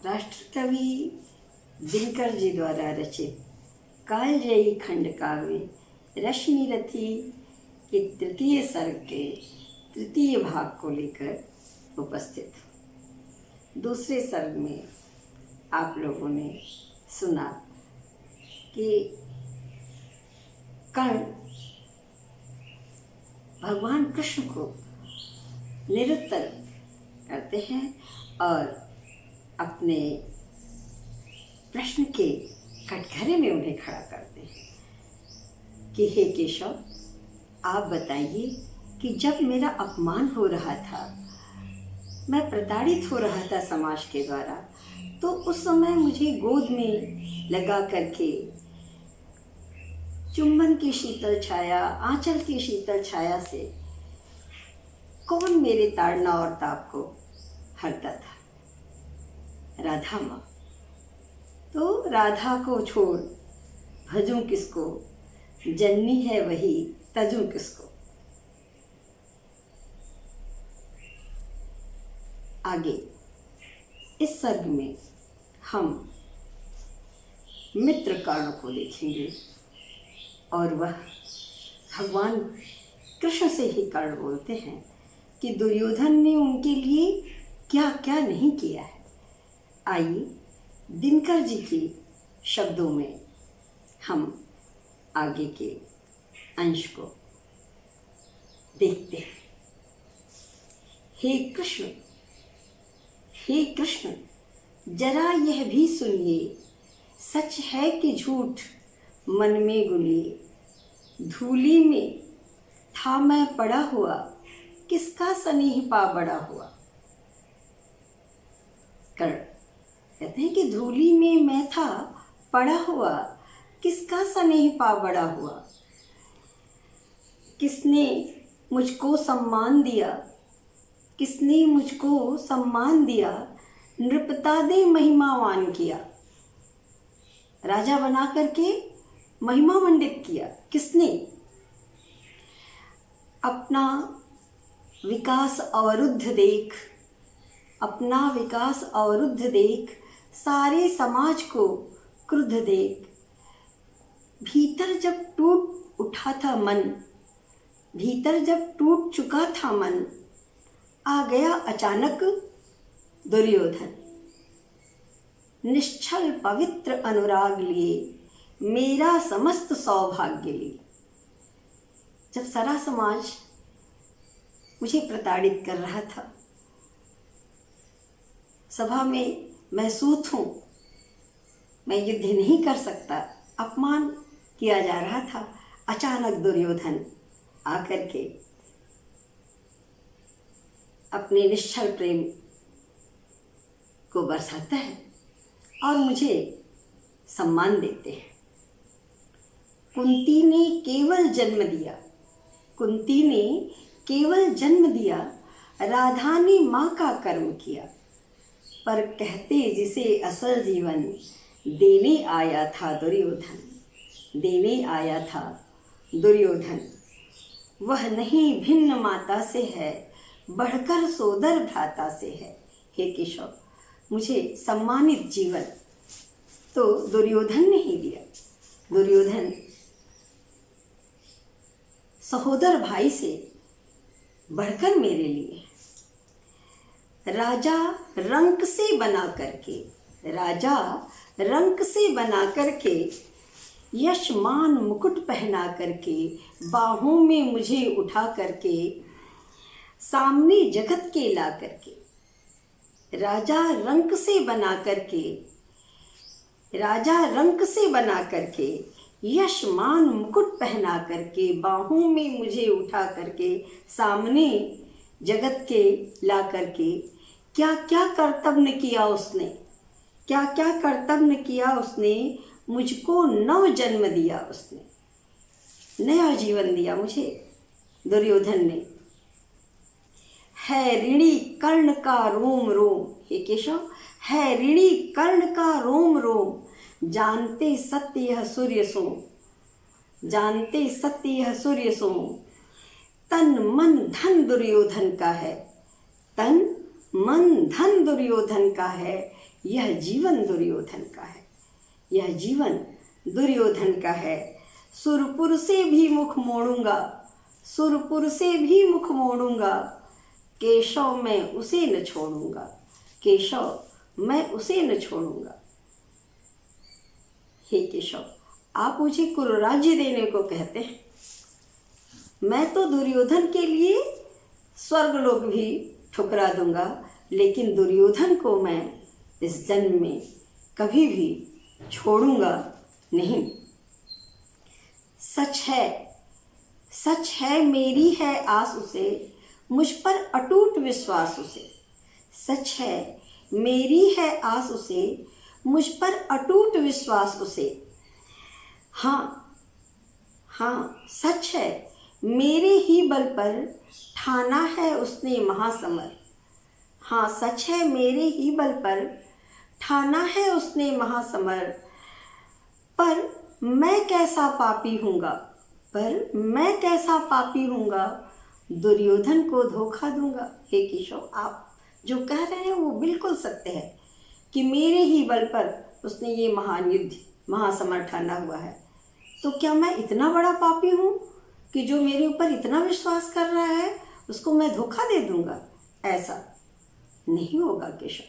राष्ट्रकवि दिनकर जी द्वारा रचित कालजयी खंड काव्य रश्मिरथी के तृतीय सर्ग के तृतीय भाग को लेकर उपस्थित। दूसरे सर्ग में आप लोगों ने सुना कि कर्ण भगवान कृष्ण को निरुत्तर करते हैं और अपने प्रश्न के कटघरे में उन्हें खड़ा करते हैं कि हे केशव, आप बताइए कि जब मेरा अपमान हो रहा था, मैं प्रताड़ित हो रहा था समाज के द्वारा, तो उस समय मुझे गोद में लगा करके चुंबन की शीतल छाया, आंचल की शीतल छाया से कौन मेरे ताड़ना और ताप को हरता था? राधा माँ। तो राधा को छोड़ भजूं किसको, जननी है वही तजूं किसको। आगे इस सर्ग में हम मित्र कर्ण को देखेंगे और वह भगवान कृष्ण से ही कर्ण बोलते हैं कि दुर्योधन ने उनके लिए क्या क्या नहीं किया है। आइए दिनकर जी के शब्दों में हम आगे के अंश को देखते हैं। हे कृष्ण, जरा यह भी सुनिए, सच है कि झूठ मन में गुलिए। धूली में था मैं पड़ा हुआ, किसका स्नेह पा बड़ा हुआ। कर्ण कहते हैं कि धूली में मैं था पड़ा हुआ, किसका स्नेह पा बड़ा हुआ। किसने मुझको सम्मान दिया, किसने मुझको सम्मान दिया, नृपता दे महिमावान किया। राजा बना करके महिमा मंडित किया किसने? अपना विकास अवरुद्ध देख, अपना विकास अवरुद्ध देख, सारे समाज को क्रुद्ध देख। भीतर जब टूट उठा था मन, भीतर जब टूट चुका था मन, आ गया अचानक दुर्योधन। निश्चल पवित्र अनुराग लिए, मेरा समस्त सौभाग्य लिए। जब सारा समाज मुझे प्रताड़ित कर रहा था, सभा में मैं सूत हूँ, मैं युद्ध नहीं कर सकता, अपमान किया जा रहा था, अचानक दुर्योधन आकर के अपने निश्चल प्रेम को बरसाता है और मुझे सम्मान देते हैं। कुंती ने केवल जन्म दिया, कुंती ने केवल जन्म दिया, राधा ने माँ का कर्म किया। पर कहते जिसे असल जीवन, देने आया था दुर्योधन, देने आया था दुर्योधन। वह नहीं भिन्न माता से है, बढ़कर सोदर भ्राता से है। हे केशव, मुझे सम्मानित जीवन तो दुर्योधन ने ही दिया। दुर्योधन सहोदर भाई से बढ़कर मेरे लिए। राजा रंक से बना करके, राजा रंक से बना करके, यशमान मुकुट पहना करके, बाहों में मुझे उठा करके, सामने जगत के ला करके। राजा रंक से बना करके, राजा रंक से बना करके, यशमान मुकुट पहना करके, बाहों में मुझे उठा करके, सामने जगत के ला करके। क्या क्या कर्तव्य किया उसने, क्या क्या कर्तव्य किया उसने, मुझको नव जन्म दिया उसने, नया जीवन दिया मुझे दुर्योधन ने। है ऋणी कर्ण का रोम रोम। हे केशव, है ऋणी कर्ण का रोम रोम, जानते सत्य यह सूर्य सो, जानते सत्य यह सूर्य सो। तन मन धन दुर्योधन का है, तन मन धन दुर्योधन का है, यह जीवन दुर्योधन का है, यह जीवन दुर्योधन का है। सुरपुर से भी मुख मोड़ूंगा, सुरपुर से भी मुख मोड़ूंगा, केशव मैं उसे न छोड़ूंगा, केशव मैं उसे न छोड़ूंगा। हे केशव, आप मुझे कुरुराज्य देने को कहते हैं, मैं तो दुर्योधन के लिए स्वर्गलोक भी ठुकरा दूंगा, लेकिन दुर्योधन को मैं इस जन्म में कभी भी छोड़ूंगा नहीं। सच है मेरी है आस उसे, मुझ पर अटूट विश्वास उसे। सच है मेरी है आस उसे, मुझ पर अटूट विश्वास उसे। हाँ, सच है मेरे ही बल पर ठाना है उसने महासमर। हाँ, सच है मेरे ही बल पर ठाना है उसने महासमर। पर मैं कैसा पापी हूँगा, पर मैं कैसा पापी हूँगा, दुर्योधन को धोखा दूंगा। हे केशव, आप जो कह रहे हैं वो बिल्कुल सत्य है कि मेरे ही बल पर उसने ये महान युद्ध महासमर ठाना हुआ है। तो क्या मैं इतना बड़ा पापी हूँ कि जो मेरे ऊपर इतना विश्वास कर रहा है उसको मैं धोखा दे दूंगा? ऐसा नहीं होगा केशव।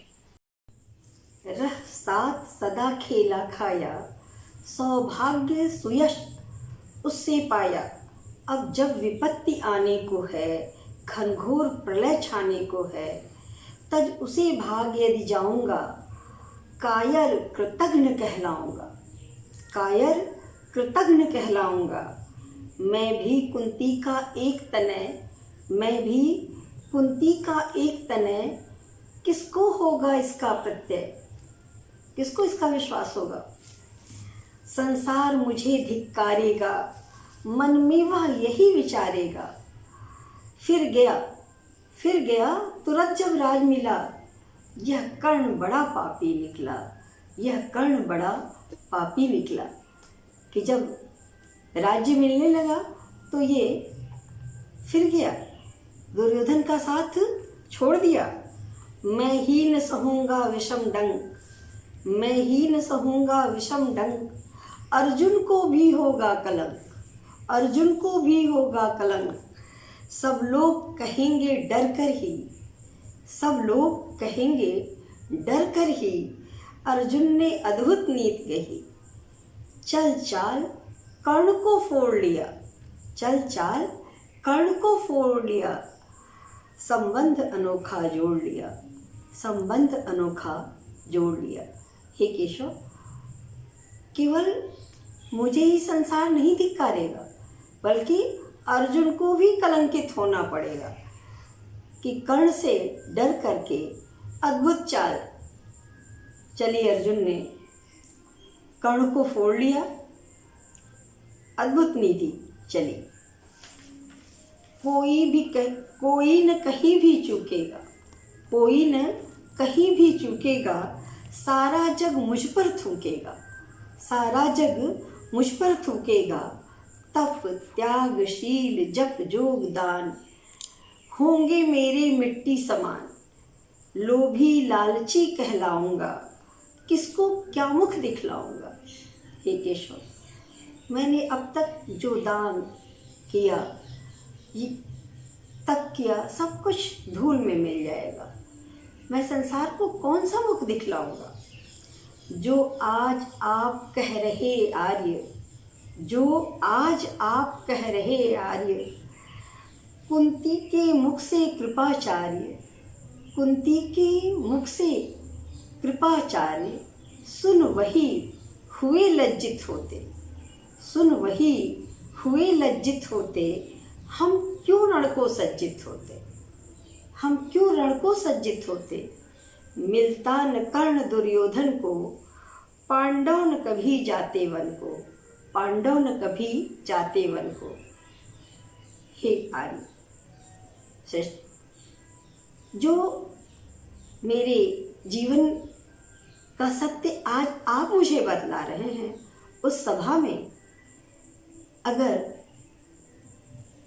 रह साथ सदा खेला खाया, सौभाग्य सुयश उससे पाया। अब जब विपत्ति आने को है, घनघोर प्रलय छाने को है, तज उसे भाग यदि जाऊंगा, कायर कृतघ्न कहलाऊंगा, कायर कृतघ्न कहलाऊंगा। मैं भी कुंती का एक तनय, मैं भी कुंती का एक तनय, किसको होगा इसका प्रत्यय, किसको इसका विश्वास होगा? संसार मुझे धिक्कारेगा, मन में वह यही विचारेगा। फिर गया तुरंत जब राज मिला, यह कर्ण बड़ा पापी निकला, यह कर्ण बड़ा पापी निकला। कि जब राज्य मिलने लगा तो ये फिर गया, दुर्योधन का साथ छोड़ दिया। मैं ही न सहूँगा विषम डंक, मैं ही न सहूँगा विषम डंक, अर्जुन को भी होगा कलंक, अर्जुन को भी होगा कलंक। सब लोग कहेंगे डर कर ही, सब लोग कहेंगे डर कर ही, अर्जुन ने अद्भुत नीति कही। चल चाल कर्ण को फोड़ लिया, चल चाल कर्ण को फोड़ लिया, संबंध अनोखा जोड़ लिया, संबंध अनोखा जोड़ लिया। हे केशव, केवल मुझे ही संसार नहीं धिक्कारेगा, बल्कि अर्जुन को भी कलंकित होना पड़ेगा कि कर्ण से डर करके अद्भुत चाल चली अर्जुन ने, कर्ण को फोड़ लिया, अद्भुत नीति चली। कोई न कहीं भी चूकेगा, कोई न कहीं भी चूकेगा, सारा जग मुझ पर थूकेगा, सारा जग मुझ पर थूकेगा। तप त्याग शील जप जोग दान, होंगे मेरे मिट्टी समान। लोभी लालची कहलाऊंगा, किसको क्या मुख दिखलाऊंगा। हे केशव, मैंने अब तक जो दान किया, ये तक किया, सब कुछ धूल में मिल जाएगा। मैं संसार को कौन सा मुख दिखलाऊंगा। जो आज आप कह रहे आर्य, जो आज आप कह रहे आर्य, कुंती के मुख से कृपाचार्य, कुंती के मुख से कृपाचार्य, सुन वही हुए लज्जित होते, सुन वही हुए लज्जित होते। हम क्यों रण को सज्जित होते, हम क्यों रण को सज्जित होते। मिलता न कर्ण दुर्योधन को, पांडव न कभी जाते वन को, पांडव न कभी जाते वन को। हे आर्य श्रेष्ठ, जो मेरे जीवन का सत्य आज आप मुझे बतला रहे हैं, उस सभा में अगर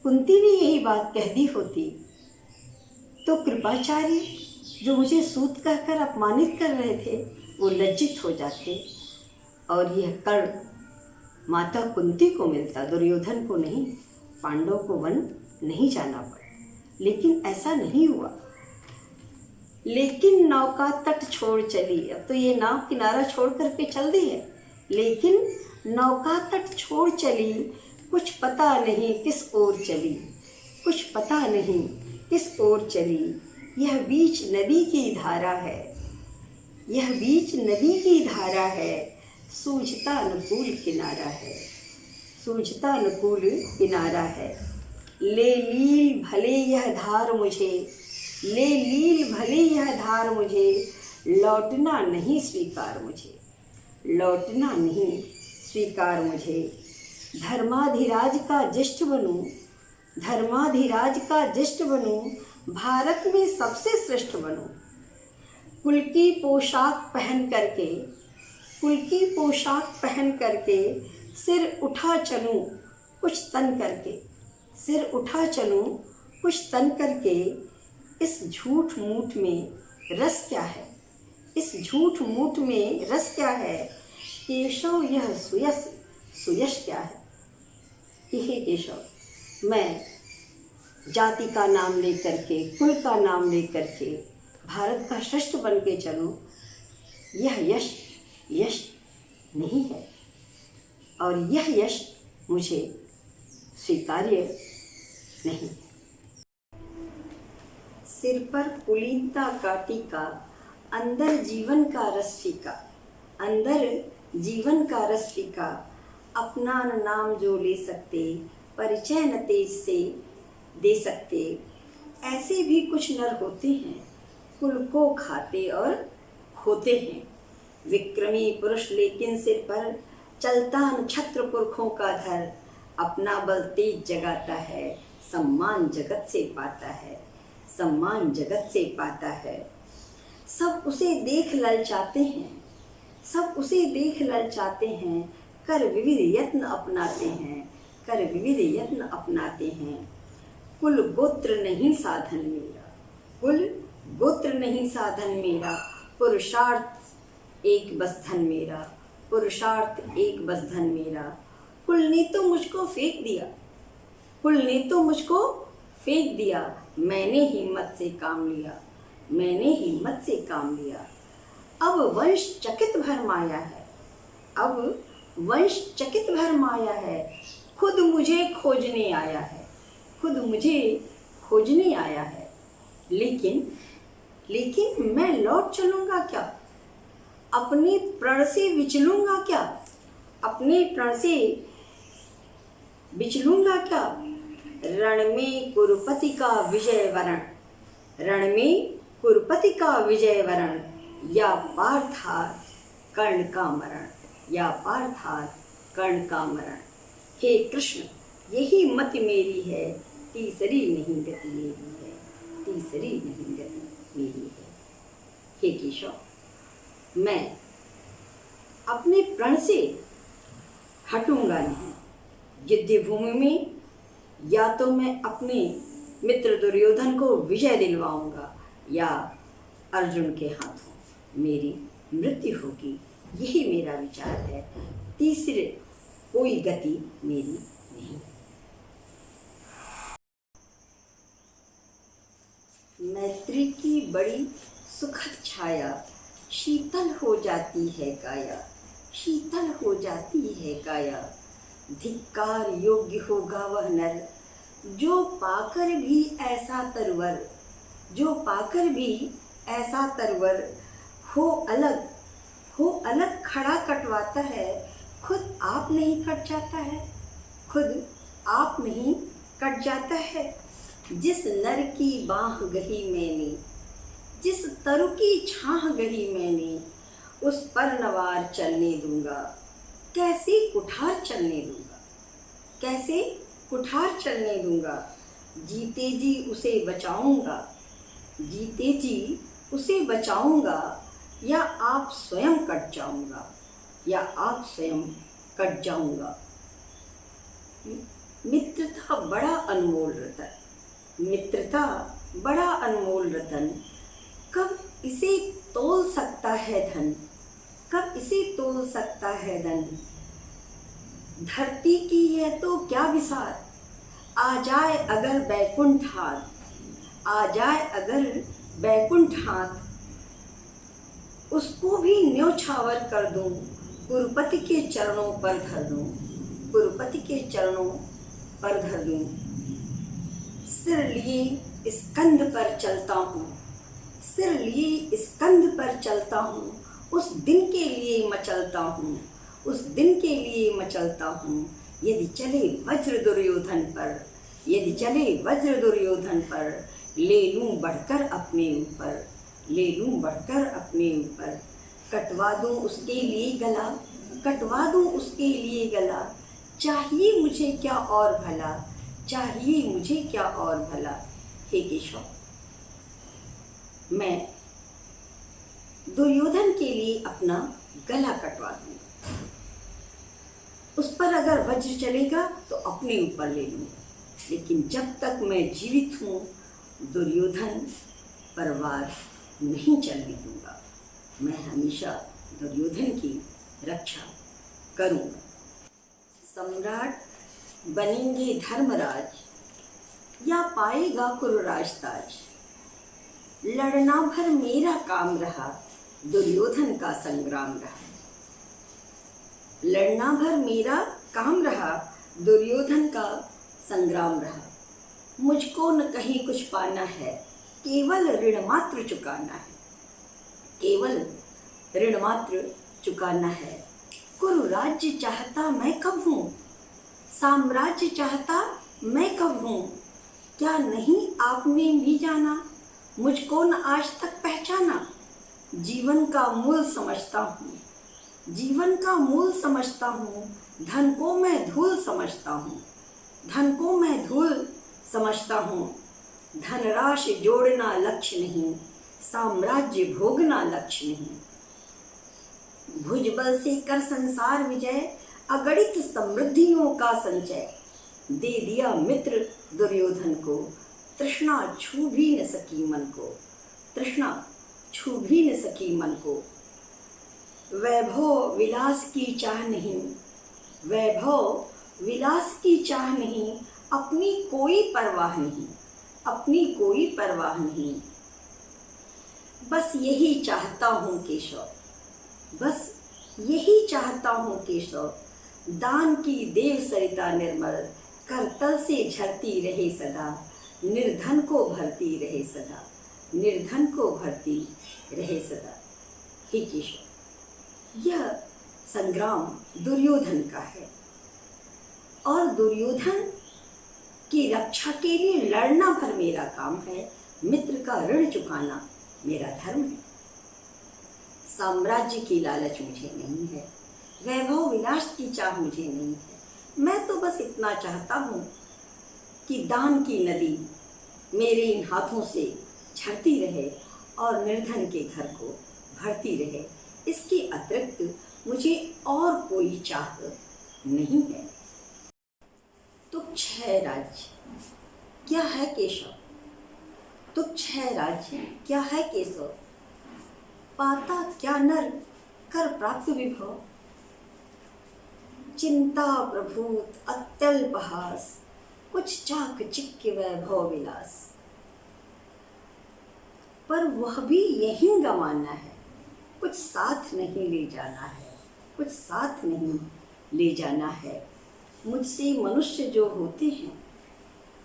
कुंती ने यही बात कह दी होती तो कृपाचार्य जो मुझे सूत कहकर अपमानित कर रहे थे वो लज्जित हो जाते और यह कर्ण माता कुंती को मिलता, दुर्योधन को नहीं, पांडव को वन नहीं जाना पड़ा। लेकिन ऐसा नहीं हुआ। लेकिन नौका तट छोड़ चली। अब तो ये नाव किनारा छोड़ करके चल दी है, लेकिन नौका तट छोड़ चली, कुछ पता नहीं किस ओर चली, कुछ पता नहीं किस ओर चली। यह बीच नदी की धारा है, यह बीच नदी की धारा है, सूझता अनुकूल किनारा है, सूझता अनुकूल किनारा है। ले लील भले यह धार मुझे, ले लील भले यह धार मुझे, लौटना नहीं स्वीकार मुझे, लौटना नहीं स्वीकार मुझे। धर्माधिराज का ज्येष्ठ बनूं, धर्माधिराज का ज्येष्ठ बनूं, भारत में सबसे श्रेष्ठ बनूं। कुल की पोशाक पहन करके, कुल की पोशाक पहन करके, सिर उठा चलूं कुछ तन करके, सिर उठा चलूं कुछ तन करके। इस झूठ मूठ में रस क्या है, इस झूठ मूठ में रस क्या है, केशव यह सुयस सुयश क्या है। हे केशव, मैं जाति का नाम लेकर के, कुल का नाम लेकर के भारत का श्रेष्ठ बन के चलूं, यह यश यश नहीं है और यह यश मुझे स्वीकार्य नहीं। सिर पर कुलीनता का टीका, अंदर जीवन का रस फीका, अंदर जीवन का रस फीका। अपना न नाम जो ले सकते, परिचय न तेज से दे सकते, ऐसे भी कुछ नर होते हैं, कुल को खाते और खोते हैं। विक्रमी पुरुष लेकिन सिर पर चलता न छत्र पुरखों का धर, अपना बल तेज जगाता है, सम्मान जगत से पाता है, सम्मान जगत से पाता है। सब उसे देख ललचाते हैं, सब उसे देख ललचाते हैं, कर विविध यत्न अपनाते हैं, कर विविध यत्न अपनाते हैं। कुल गोत्र नहीं साधन मेरा, कुल गोत्र नहीं साधन मेरा, पुरुषार्थ एक बस धन मेरा, पुरुषार्थ एक बस धन मेरा। कुल ने तो मुझको फेंक दिया, कुल ने तो मुझको फेंक दिया, मैंने हिम्मत से काम लिया, मैंने हिम्मत से काम लिया। अब वंश चकित भरमाया है, अब वंश चकित भरमाया है, खुद मुझे खोजने आया है, खुद मुझे खोजने आया है। लेकिन लेकिन मैं लौट चलूँगा क्या, अपने प्रण से विचलूँगा क्या, अपने प्रण से विचलूँगा क्या। रण में कुरुपति का विजय वरण, रण में कुरुपति का विजय वरण, या पार्थात कर्ण का मरण, या पार्थात कर्ण का मरण। हे कृष्ण, यही मत मेरी है, तीसरी नहीं गति मेरी है, तीसरी नहीं गति मेरी है। हे केशव, मैं अपने प्रण से हटूंगा नहीं। युद्ध भूमि में या तो मैं अपने मित्र दुर्योधन को विजय दिलवाऊंगा या अर्जुन के हाथों मेरी मृत्यु होगी, यही मेरा विचार है। तीसरे कोई गति मेरी नहीं। मैत्री की बड़ी सुखद छाया, शीतल हो जाती है काया, शीतल हो जाती है काया। धिक्कार योग्य होगा वह नर, जो पाकर भी ऐसा तरवर, जो पाकर भी ऐसा तरवर। हो अलग खड़ा कटवाता है, खुद आप नहीं कट जाता है, खुद आप नहीं कट जाता है। जिस नर की बाह गही मैंने, जिस तरु की छाह गही मैंने, उस पर नवार चलने दूंगा, कैसे कुठार चलने दूंगा, कैसे कुठार चलने दूंगा। जीते जी उसे बचाऊंगा, जीते जी उसे बचाऊंगा, या आप स्वयं कट जाऊंगा, या आप स्वयं कट जाऊंगा। मित्रता बड़ा अनमोल रतन, मित्रता बड़ा अनमोल रतन, कब इसे तोल सकता है धन, कब इसे तोल सकता है धन। धरती की है तो क्या विसार, आ जाए अगर बैकुंठ हाथ, आ जाए अगर बैकुंठ हाथ। उसको भी न्योछावर कर दूं, गुरुपति के चरणों पर धर दूं, गुरुपति के चरणों पर धर दूं। सिर लिए स्कंद पर चलता हूँ, सिर लिए स्कंद पर चलता हूँ। उस दिन के लिए मचलता हूँ, उस दिन के लिए मचलता हूँ। यदि चले वज्र दुर्योधन पर, यदि चले वज्र दुर्योधन पर, ले लूँ बढ़कर अपने ऊपर, ले लूँ बढ़कर अपने ऊपर। कटवा दूँ उसके लिए गला, कटवा दूँ उसके लिए गला। चाहिए मुझे क्या और भला, चाहिए मुझे क्या और भला। हे केशव, मैं दुर्योधन के लिए अपना गला कटवा दूँगा। उस पर अगर वज्र चलेगा तो अपने ऊपर ले लूँगा, लेकिन जब तक मैं जीवित हूँ दुर्योधन पर वार नहीं चलने दूँगा। मैं हमेशा दुर्योधन की रक्षा करूँगा। सम्राट बनेंगे धर्मराज, या पाएगा कुरुराज ताज। लड़ना भर मेरा काम रहा, दुर्योधन का संग्राम रहा। लड़ना भर मेरा काम रहा, दुर्योधन का संग्राम रहा। मुझको न कहीं कुछ पाना है, केवल ऋण मात्र चुकाना है, केवल ऋण मात्र चुकाना है। कुरु राज्य चाहता मैं कब हूँ, साम्राज्य चाहता मैं कब हूँ। क्या नहीं आपने भी जाना, मुझको न आज तक पहचाना। जीवन का मूल समझता हूँ, जीवन का मूल समझता हूँ। धन को मैं धूल समझता हूँ, धन को मैं धूल समझता हूँ। धनराशि जोड़ना लक्ष्य नहीं, साम्राज्य भोगना लक्ष्य नहीं। भुजबल से कर संसार विजय, अगणित समृद्धियों का संचय। दे दिया मित्र दुर्योधन को, तृष्णा छू भी न सकी मन को, तृष्णा छू भी न सकी मन को। वैभव विलास की चाह नहीं, वैभव विलास की चाह नहीं। अपनी कोई परवाह नहीं, अपनी कोई परवाह नहीं। बस यही चाहता हूँ केशव, बस यही चाहता हूँ केशव। दान की देव सरिता निर्मल, करतल से झरती रहे सदा। निर्धन को भरती रहे सदा, निर्धन को भरती रहे सदा। हे केशव, यह संग्राम दुर्योधन का है और दुर्योधन की रक्षा के लिए लड़ना भर मेरा काम है। मित्र का ऋण चुकाना मेरा धर्म है। साम्राज्य की लालच मुझे नहीं है, वैभव विलास की चाह मुझे नहीं है। मैं तो बस इतना चाहता हूँ कि दान की नदी मेरे इन हाथों से झरती रहे और निर्धन के घर को भरती रहे। इसके अतिरिक्त मुझे और कोई चाह नहीं है। तुच्छ है राज्य क्या है केशव, तुच्छ है राज्य क्या है केशव। पाता क्या नर कर प्राप्त विभव, चिंता प्रभूत अत्यल्पहास। कुछ चाक चिक्के वैभव विलास, पर वह भी यहीं गंवाना है। कुछ साथ नहीं ले जाना है, कुछ साथ नहीं ले जाना है। मुझसे मनुष्य जो होते हैं,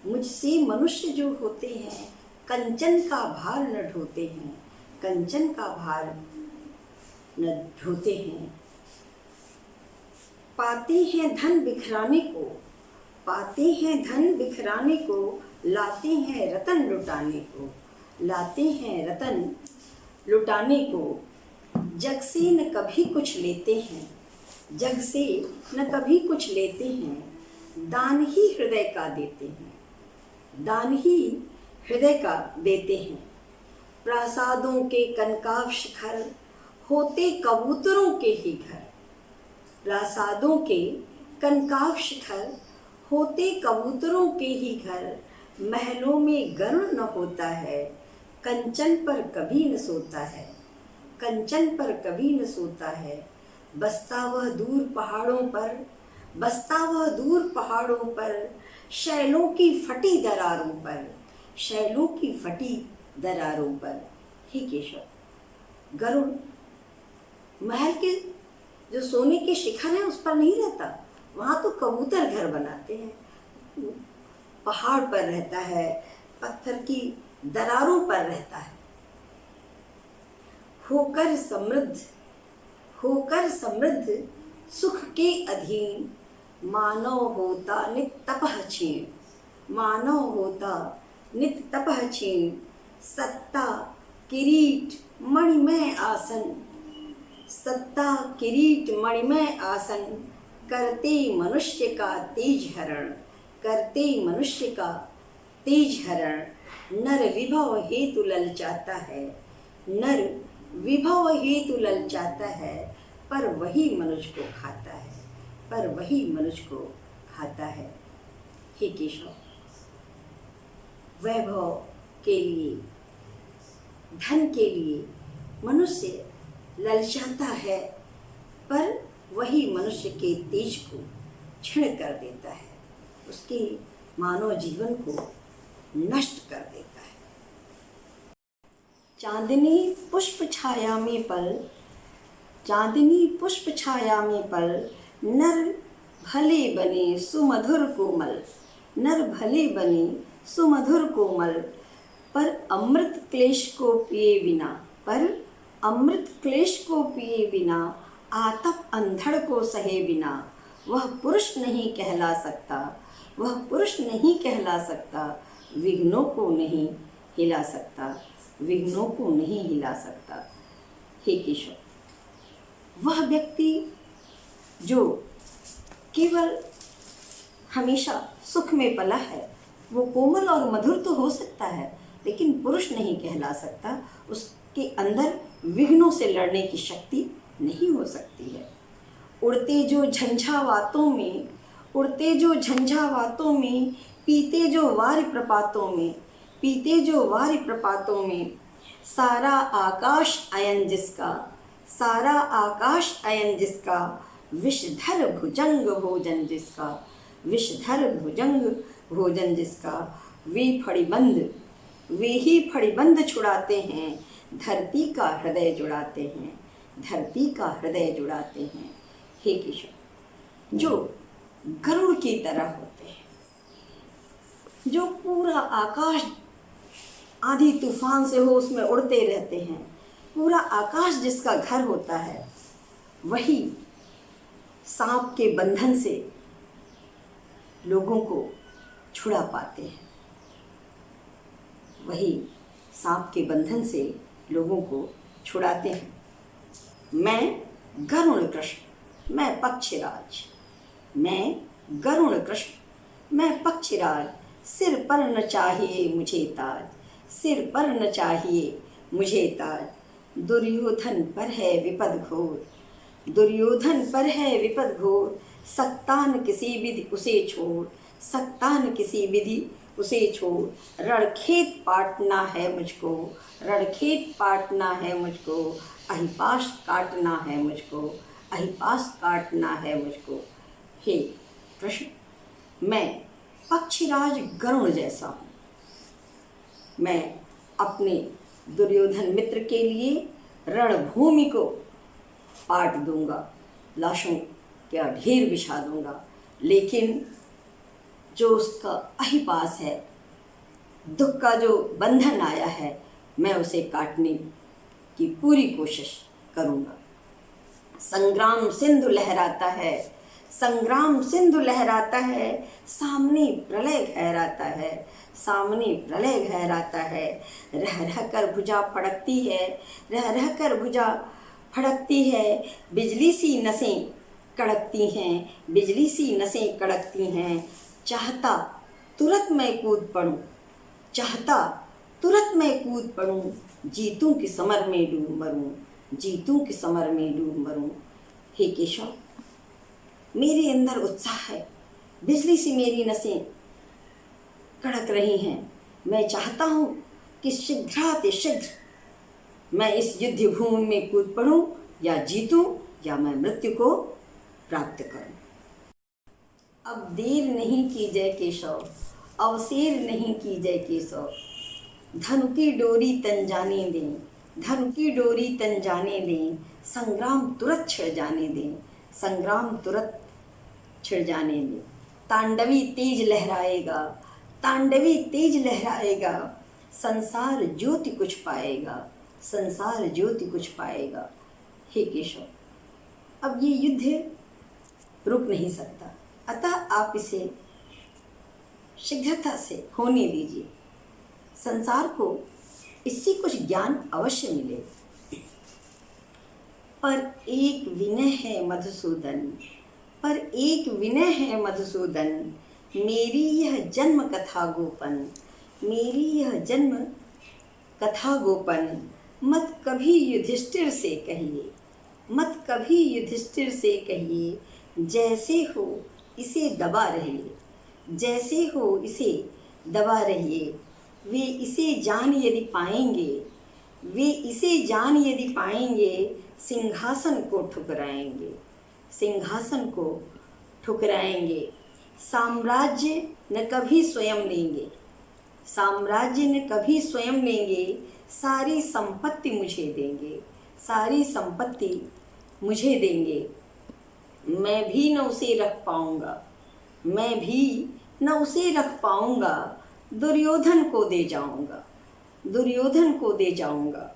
मुझसे मनुष्य जो होते हैं, कंचन का भार न ढोते हैं, कंचन का भार न ढोते हैं। पाते हैं धन बिखराने को, पाते हैं धन बिखराने को। लाते हैं रतन लुटाने को, लाते हैं रतन लुटाने को। जग से न कभी कुछ लेते हैं, जग से न कभी कुछ लेते हैं। दान ही हृदय का देते हैं, दान ही हृदय का देते हैं। प्रासादों के कनकाव शिखर होते कबूतरों के ही घर, प्रासादों के कनकाव शिखर होते कबूतरों के ही घर। महलों में गरुड़ न होता है, कंचन पर कभी न सोता है, कंचन पर कभी न सोता है। बसता वह दूर पहाड़ों पर, बसता वह दूर पहाड़ों पर, शैलों की फटी दरारों पर, शैलों की फटी दरारों पर। हे केशव, गरुड़ महल के जो सोने के शिखर है उस पर नहीं रहता, वहाँ तो कबूतर घर बनाते हैं। पहाड़ पर रहता है, पत्थर की दरारों पर रहता है। होकर समृद्ध, होकर समृद्ध सुख के अधीन, मानव होता नित तपह क्षीण, मानव होता नित तपह क्षीण। सत्ता किरीट मणिमय आसन, सत्ता किरीट मणिमय आसन, करते मनुष्य का तेज हरण, करते मनुष्य का तेज हरण। नर विभव हेतु ललचाता है, नर विभव हेतु ललचाता है, पर वही मनुष्य को खाता है, पर वही मनुष्य को खाता है। हे केशव, वैभव के लिए, धन के लिए मनुष्य ललचाता है, पर वही मनुष्य के तेज को क्षीण कर देता है, उसके मानव जीवन को नष्ट कर देता है। चांदनी पुष्प छाया में पल, चांदनी पुष्प छाया में पल, नर भले बने सुमधुर कोमल, नर भले बने सुमधुर कोमल। पर अमृत क्लेश को पिए बिना, पर अमृत क्लेश को पिए बिना, आतप अंधड़ को सहे बिना, वह पुरुष नहीं कहला सकता, वह पुरुष नहीं कहला सकता। विघ्नों को नहीं हिला सकता, विघ्नों को नहीं हिला सकता। हे केशव, वह व्यक्ति जो केवल हमेशा सुख में पला है, वो कोमल और मधुर तो हो सकता है, लेकिन पुरुष नहीं कहला सकता। उसके अंदर विघ्नों से लड़ने की शक्ति नहीं हो सकती है। उड़ते जो झंझावातों में, उड़ते जो झंझावातों में, पीते जो वारि प्रपातों में, पीते जो वारि प्रपातों में। सारा आकाश अयन जिसका, सारा आकाश अयन जिसका, विषधर भुजंग भोजन जिसका, विषधर भुजंग भोजन जिसका। वे फड़ीबंद, वे ही फड़ीबंद छुड़ाते हैं, धरती का हृदय जुड़ाते हैं, धरती का हृदय जुड़ाते हैं। हे केशव, जो गरुड़ की तरह होते हैं, जो पूरा आकाश आंधी तूफान से हो उसमें उड़ते रहते हैं, पूरा आकाश जिसका घर होता है, वही सांप के बंधन से लोगों को छुड़ा पाते हैं, वही सांप के बंधन से लोगों को छुड़ाते हैं। मैं गरुड़ कृष्ण, मैं पक्षीराज, मैं गरुड़ कृष्ण, मैं पक्षीराज। सिर पर न चाहिए मुझे ताज, सिर पर न चाहिए मुझे ताज। दुर्योधन पर है विपद घोर, दुर्योधन पर है विपद घोर। सत्तान किसी विधि उसे छोड़, सत्तान किसी विधि उसे छोड़। रणखेत पाटना है मुझको, रणखेत पाटना है मुझको। अहिपाश काटना है मुझको, अहिपाश काटना है मुझको। हे कृष्ण, मैं पक्षीराज गरुड़ जैसा हूँ। मैं अपने दुर्योधन मित्र के लिए रणभूमि को पाट दूंगा, लाशों का ढेर बिछा दूंगा, लेकिन जो उसका अहिपास है, दुख का जो बंधन आया है, मैं उसे काटने की पूरी कोशिश करूंगा। संग्राम सिंधु लहराता है, संग्राम सिंधु लहराता है। सामने प्रलय गहराता है, सामने प्रलय गहराता है। रह रह कर भुजा फड़कती है, रह रह कर भुजा फड़कती है। बिजली सी नसें कड़कती हैं, बिजली सी नसें कड़कती हैं। चाहता तुरंत मैं कूद पड़ूं, चाहता तुरंत मैं कूद पड़ूं। जीतूं कि समर में डूब मरूं, जीतूं कि समर में डूब मरूं। हे केशव, मेरे अंदर उत्साह है, बिजली सी मेरी नसें कड़क रही हैं। मैं चाहता हूँ कि शीघ्रातिशीघ्र मैं इस युद्ध भूमि में कूद पड़ूं, या जीतूं या मैं मृत्यु को प्राप्त करूं। अब देर नहीं कीजय केशव, अवसेर नहीं कीजय केशव, धनु की डोरी तन जाने दें, धनु की डोरी तन जाने दें, संग्राम तुरंत छिड़ जाने दें, संग्राम तुरंत छिड़ जाने दें। तांडवी तेज लहराएगा, तांडवी तेज लहराएगा, संसार ज्योति कुछ पाएगा, संसार ज्योति कुछ पाएगा। हे केशव, अब ये युद्ध रुक नहीं सकता, अतः आप इसे शीघ्रता से होने दीजिए। संसार को इससे कुछ ज्ञान अवश्य मिलेगा। पर एक विनय है मधुसूदन, पर एक विनय है मधुसूदन, मेरी यह जन्म कथा गोपन, मेरी यह जन्म कथा गोपन, मत कभी युधिष्ठिर से कहिए, मत कभी युधिष्ठिर से कहिए, जैसे हो इसे दबा रहिए, जैसे हो इसे दबा रहिए। वे इसे जान यदि पाएंगे, वे इसे जान यदि पाएंगे, सिंहासन को ठुकराएंगे, सिंहासन को ठुकराएंगे। साम्राज्य न कभी स्वयं लेंगे, साम्राज्य न कभी स्वयं लेंगे, सारी संपत्ति मुझे देंगे, सारी संपत्ति मुझे देंगे। मैं भी न उसे रख पाऊंगा, मैं भी न उसे रख पाऊंगा, दुर्योधन को दे जाऊंगा, दुर्योधन को दे जाऊंगा।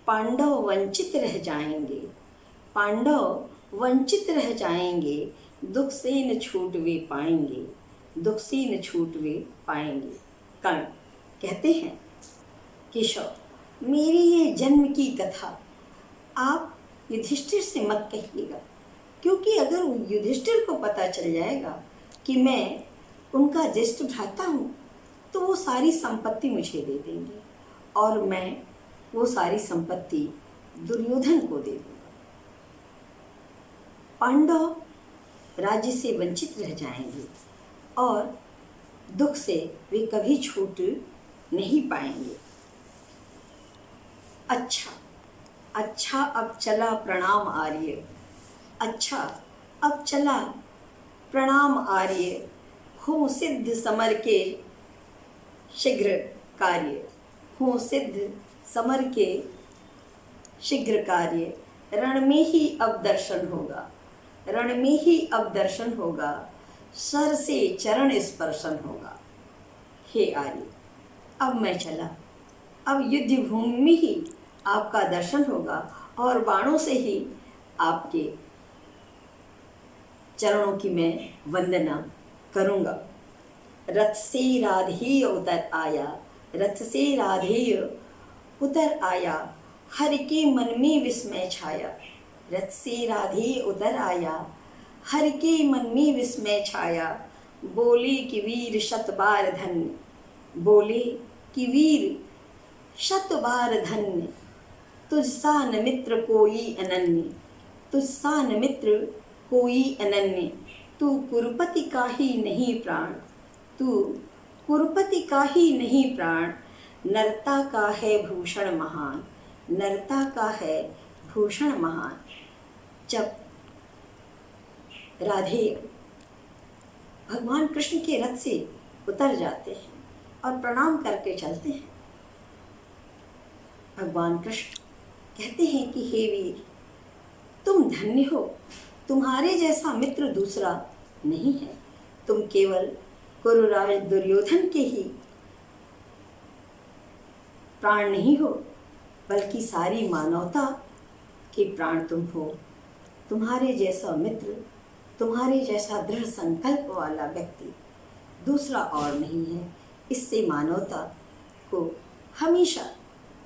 पांडव वंचित रह जाएंगे, पांडव वंचित रह जाएंगे, दुख से न छूट वे पाएंगे, दुख से न छूट वे पाएंगे। कर्ण कहते हैं, केशव, मेरी ये जन्म की कथा आप युधिष्ठिर से मत कहिएगा, क्योंकि अगर युधिष्ठिर को पता चल जाएगा कि मैं उनका ज्येष्ठ भ्राता हूँ, तो वो सारी संपत्ति मुझे दे देंगे और मैं वो सारी संपत्ति दुर्योधन को दे दूंगा। पांडव राज्य से वंचित रह जाएंगे और दुख से वे कभी छूट नहीं पाएंगे। अच्छा अच्छा अब चला प्रणाम आर्य, अच्छा अब चला प्रणाम आर्य, हो सिद्ध समर के शीघ्र कार्य, हो सिद्ध समर के शीघ्र कार्य। रण में ही अब दर्शन होगा, रण में ही अब दर्शन होगा, सर से चरण स्पर्शन होगा। हे आर्य, अब मैं चला, अब युद्ध भूमि में ही आपका दर्शन होगा और बाणों से ही आपके चरणों की मैं वंदना करूँगा। रथ से राधेय उतर आया, रथ से राधेय उतर आया, हर के मन में विस्मय छाया, रथ से राधेय उतर आया, हर के मन में विस्मय छाया। बोले कि वीर शत बार धन्य, बोले कि वीर शत बार धन्य, तुझसा न मित्र कोई अनन्य, तुझसा न मित्र कोई अनन्य। तू कुरुपति का ही नहीं प्राण, तू कुरुपति का ही नहीं प्राण, नरता का है भूषण महान, नरता का है भूषण महान। जब राधे भगवान कृष्ण के रथ से उतर जाते हैं और प्रणाम करके चलते हैं, भगवान कृष्ण कहते हैं कि हे वीर, तुम धन्य हो, तुम्हारे जैसा मित्र दूसरा नहीं है। तुम केवल कुरुराज दुर्योधन के ही प्राण नहीं हो, बल्कि सारी मानवता के प्राण तुम हो। तुम्हारे जैसा मित्र, तुम्हारे जैसा दृढ़ संकल्प वाला व्यक्ति दूसरा और नहीं है। इससे मानवता को हमेशा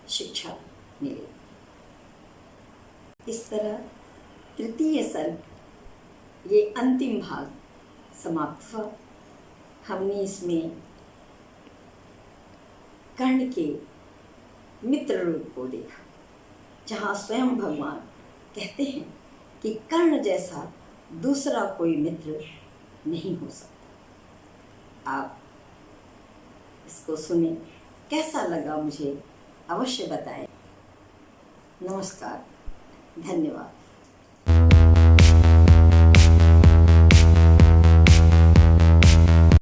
शिक्षा मिले। इस तरह तृतीय सर्ग, ये अंतिम भाग समाप्त हुआ। हमने इसमें कर्ण के मित्र रूप को देखा, जहाँ स्वयं भगवान कहते हैं कि कर्ण जैसा दूसरा कोई मित्र नहीं हो सकता। आप इसको सुने, कैसा लगा मुझे अवश्य बताएं। नमस्कार, धन्यवाद।